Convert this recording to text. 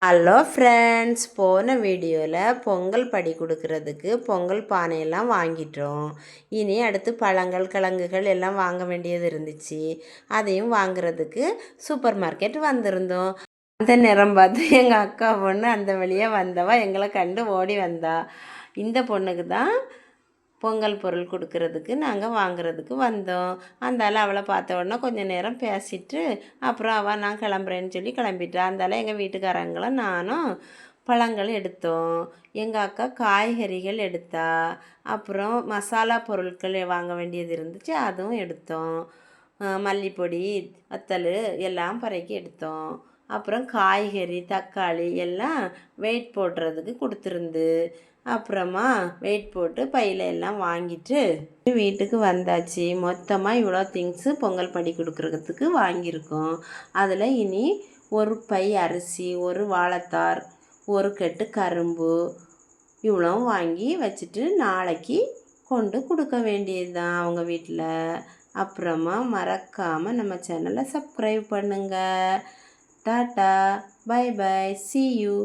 Hello friends, போன வீடியோவில் பொங்கல் படி கொடுக்கறதுக்கு பொங்கல் பானையெல்லாம் வாங்கிட்டோம். இனி அடுத்து பழங்கள் கிழங்குகள் எல்லாம் வாங்க வேண்டியது இருந்துச்சு. அதையும் வாங்குறதுக்கு சூப்பர் மார்க்கெட் வந்திருந்தோம். அந்த நேரம் பார்த்து எங்கள் அக்கா பொண்ணு அந்த வழியாக வந்தவா எங்களை கண்டு ஓடி வந்தா. இந்த பொண்ணுக்கு தான் பொங்கல் பொருள் கொடுக்கறதுக்கு நாங்கள் வாங்குறதுக்கு வந்தோம். அந்தால அவளை பார்த்த உடனே கொஞ்சம் நேரம் பேசிட்டு அப்புறம் அவள் நான் கிளம்புறேன்னு சொல்லி கிளம்பிட்டா. அந்தால எங்கள் வீட்டுக்காரங்களும் நானும் பழங்கள் எடுத்தோம். எங்கள் அக்கா காய்கறிகள் எடுத்தா. அப்புறம் மசாலா பொருட்கள் வாங்க வேண்டியது இருந்துச்சு, அதுவும் எடுத்தோம். மல்லிப்பொடி வத்தல் எல்லாம் பறைக்கி எடுத்தோம். அப்புறம் காய்கறி தக்காளி எல்லாம் வெயிட் போடுறதுக்கு கொடுத்துருந்து. அப்புறமா வெயிட் போட்டு பையில எல்லாம் வாங்கிட்டு வீட்டுக்கு வந்தாச்சு. மொத்தமாக இவ்வளோ திங்ஸு பொங்கல் படி கொடுக்குறதுக்கு வாங்கியிருக்கோம். அதில் இனி ஒரு பை அரிசி, ஒரு வாழைத்தார், ஒரு கட்டு கரும்பு இவ்வளோ வாங்கி வச்சுட்டு நாளைக்கு கொண்டு கொடுக்க வேண்டியது தான் அவங்க வீட்டில். அப்புறமா மறக்காமல் நம்ம சேனலை சப்ஸ்கிரைப் பண்ணுங்கள். Tata, bye bye, see you.